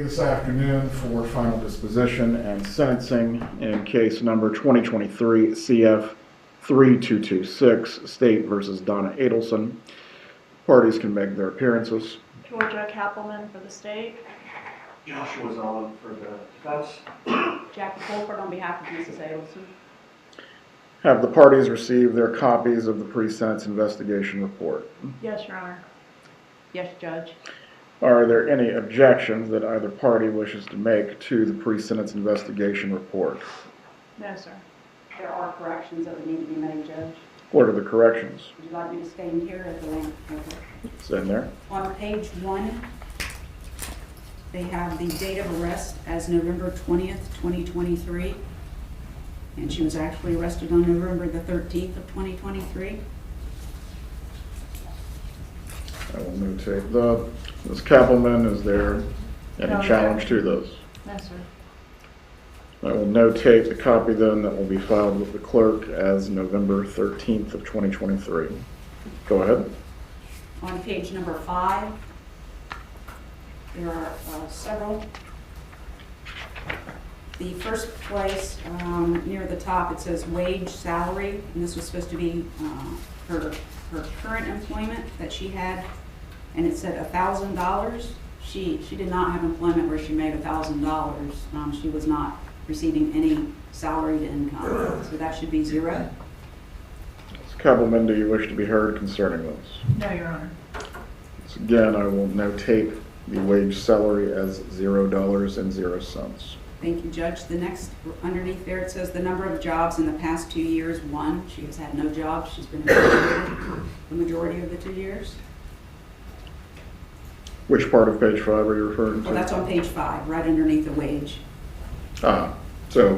this afternoon for final disposition and sentencing in case number 2023 CF 3226, State versus Donna Adelson. Parties can make their appearances. Georgia Cappleman for the state. Joshua Zellman for the defense. Jackie Fulford on behalf of Mrs. Adelson. Have the parties received their copies of the pre-sentence investigation report? Yes, Your Honor. Yes, Judge. Are there any objections that either party wishes to make to the pre-sentence investigation report? No, sir. There are corrections that would need to be made, Judge. What are the corrections? Would you like me to stay in here at the lamp? Okay. It's in there. On page 1, they have the date of arrest as November 20th, 2023. And she was actually arrested on November the 13th of 2023. I will notate the. Ms. Cappleman, is there any No, challenge sir. to those? No, sir. I will notate the copy then that will be filed with the clerk as November 13th of 2023. Go ahead. On page number 5, there are several. The first place, near the top, it says wage, salary, and this was supposed to be her current employment that she had, and it said $1,000. She did not have employment where she made $1,000. She was not receiving any salaried income, so that should be 0. Ms. Cappleman, do you wish to be heard concerning those? No, Your Honor. So again, I will notate the wage salary as $0.00. Thank you, Judge. The next, underneath there, it says the number of jobs in the past 2 years, 1. She has had no job. She's been employed the majority of the 2 years. Which part of page 5 are you referring to? Well, that's on page 5, right underneath the wage. So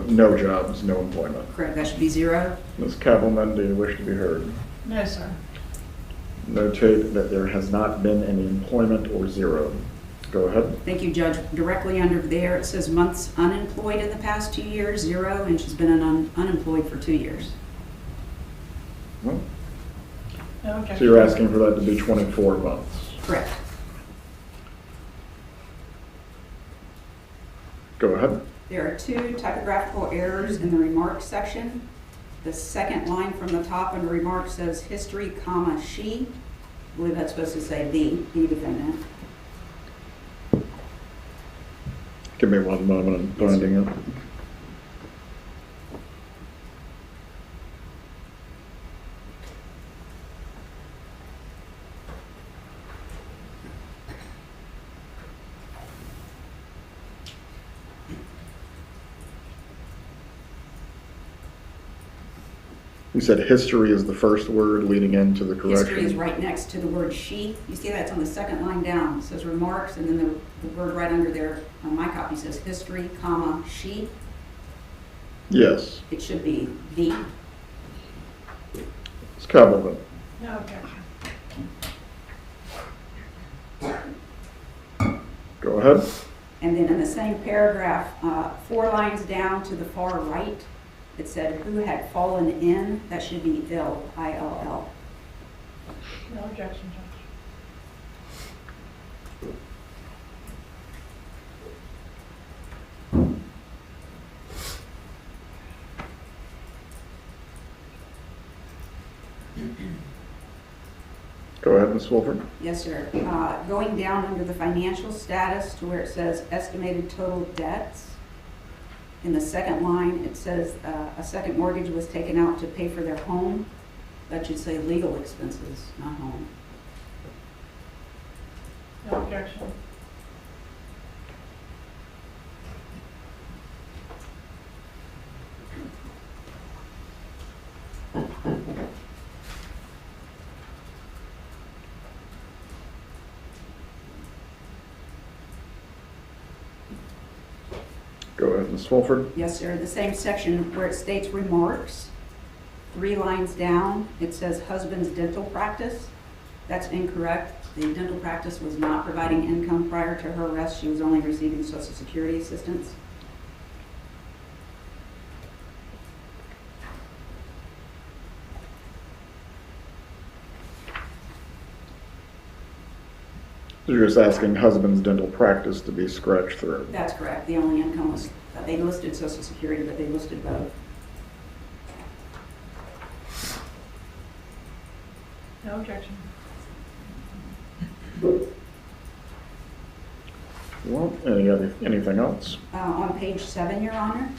no jobs, no employment. Correct, that should be 0. Ms. Cappleman, do you wish to be heard? No, sir. Notate that there has not been any employment or 0. Go ahead. Thank you, Judge. Directly under there, it says months unemployed in the past 2 years, 0, and she's been unemployed for 2 years. Well, No objection. so you're asking for that to be 24 months. Correct. Go ahead. There are 2 typographical errors in the remarks section. The second line from the top under remarks says history, comma, she. I believe that's supposed to say the defendant. Give me one moment, I'm finding it. You said history is the first word leading into the correction? History is right next to the word she. You see that's on the second line down. It says remarks, and then the word right under there on my copy says history, comma, she. Yes. It should be the. Ms. Cappleman. No objection. Go ahead. And then in the same paragraph, 4 lines down to the far right, it said who had fallen in. That should be ill, I-L-L. No objection, Judge. Go ahead, Ms. Fulford. Yes, sir. Going down under the financial status to where it says estimated total debts, in the second line, it says a second mortgage was taken out to pay for their home. That should say legal expenses, not home. No objection. Go ahead, Ms. Fulford. Yes, sir. The same section where it states remarks, 3 lines down, it says husband's dental practice. That's incorrect. The dental practice was not providing income prior to her arrest. She was only receiving Social Security assistance. So you're just asking husband's dental practice to be scratched through? That's correct. The only income was, they listed Social Security, but they listed both. No objection. Well, anything else? On page 7, Your Honor,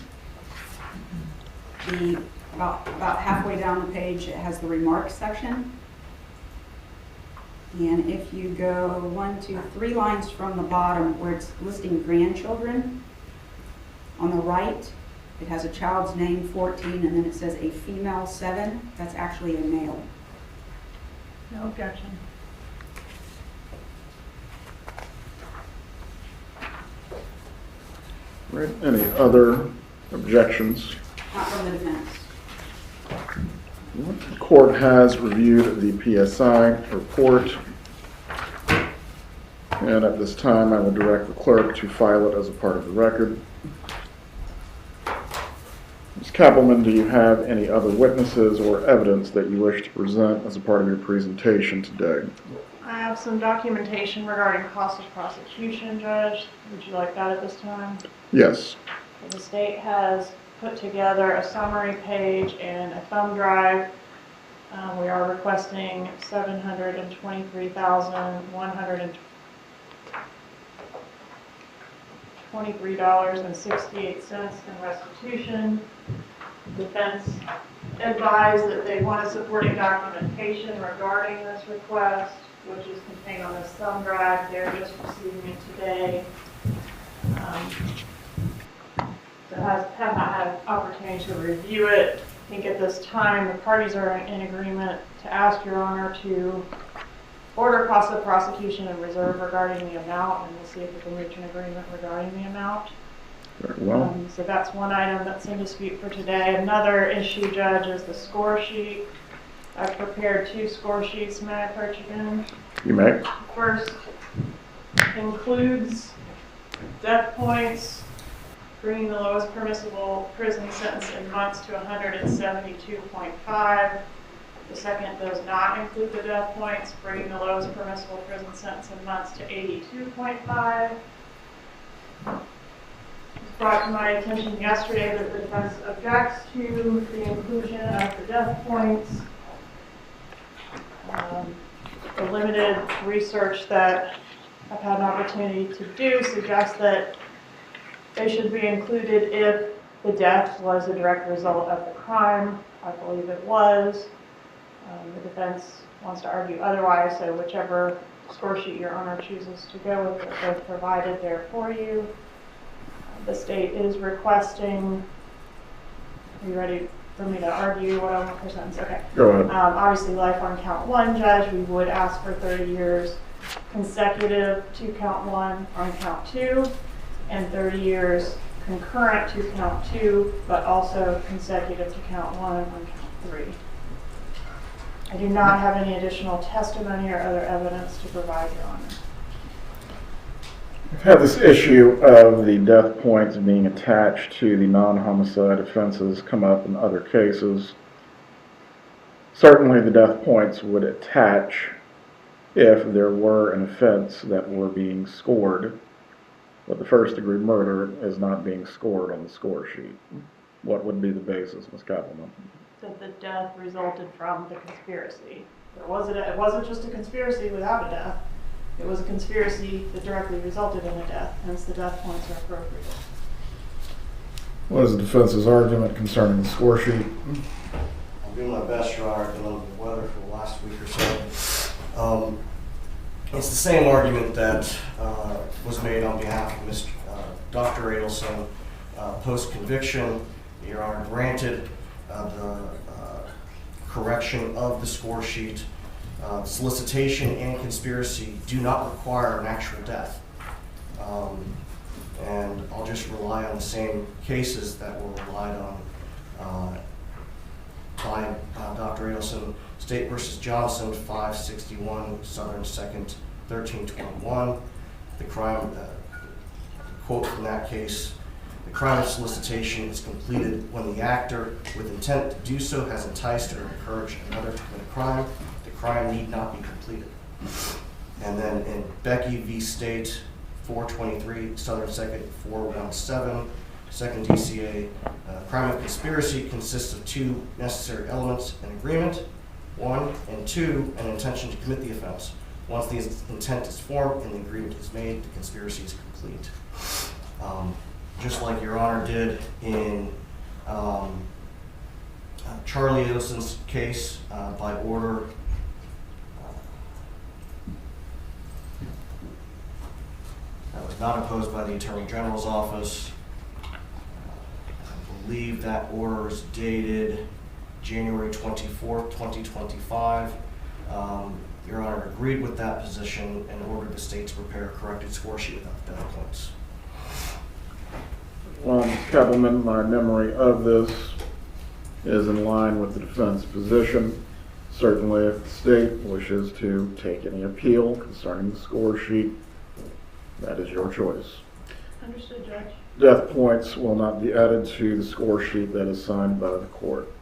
about halfway down the page, it has the remarks section. And if you go 1, 2, 3 lines from the bottom where it's listing grandchildren, on the right, it has a child's name, 14, and then it says a female, 7. That's actually a male. No objection. Right, any other objections? Not from the defense. The court has reviewed the PSI report, and at this time I will direct the clerk to file it as a part of the record. Ms. Cappleman, do you have any other witnesses or evidence that you wish to present as a part of your presentation today? I have some documentation regarding cost of prosecution, Judge. Would you like that at this time? Yes. The state has put together a summary page and a thumb drive. We are requesting $723,123.68 in restitution. Defense advised that they wanted supporting documentation regarding this request, which is contained on this thumb drive. They're just receiving it today. So have not had an opportunity to review it. I think at this time the parties are in agreement to ask Your Honor to order cost of prosecution and reserve regarding the amount, and we'll see if we can reach an agreement regarding the amount. Very well. So that's one item that's in dispute for today. Another issue, Judge, is the score sheet. I've prepared 2 score sheets. May I approach again? You may. First includes death points, bringing the lowest permissible prison sentence in months to 172.5. The second does not include the death points, bringing the lowest permissible prison sentence in months to 82.5. Brought to my attention yesterday that the defense objects to the inclusion of the death points. The limited research that I've had an opportunity to do suggests that they should be included if the death was a direct result of the crime. I believe it was. The defense wants to argue otherwise, so whichever score sheet Your Honor chooses to go with, they're both provided there for you. The state is requesting, are you ready for me to argue what I want for sentence? Okay. Go ahead. Obviously life on count 1, Judge. We would ask for 30 years consecutive to count 1 on count 2, and 30 years concurrent to count 2, but also consecutive to count 1 on count 3. I do not have any additional testimony or other evidence to provide, Your Honor. We've had this issue of the death points being attached to the non-homicide offenses come up in other cases. Certainly the death points would attach if there were an offense that were being scored, but the first-degree murder is not being scored on the score sheet. What would be the basis, Ms. Cappleman? That the death resulted from the conspiracy. It wasn't just a conspiracy without a death. It was a conspiracy that directly resulted in a death, hence the death points are appropriate. What is the defense's argument concerning the score sheet? I'll do my best, Your Honor. I've been under the weather for the last week or so. It's the same argument that was made on behalf of Dr. Adelson post-conviction. Your Honor granted the correction of the score sheet. Solicitation and conspiracy do not require an actual death. And I'll just rely on the same cases that were relied on by Dr. Adelson. State v. Johnson, 561 Southern 2nd, 1321. The crime, quote from that case, the crime of solicitation is completed when the actor, with intent to do so, has enticed or encouraged another to commit a crime. The crime need not be completed. And then in Becky v. State, 423 Southern 2nd, 417, second DCA, crime of conspiracy consists of two necessary elements: an agreement, one, and two, an intention to commit the offense. Once the intent is formed and the agreement is made, the conspiracy is complete. Just like Your Honor did in Charlie Adelson's case, by order that was not opposed by the Attorney General's office. I believe that order is dated January 24th, 2025. Your Honor agreed with that position and ordered the state to prepare a corrected score sheet without the data points. Cappleman, my memory of this is in line with the defense position. Certainly, if the state wishes to take any appeal concerning the score sheet, that is your choice. Understood, Judge. Death points will not be added to the score sheet that is signed by the court.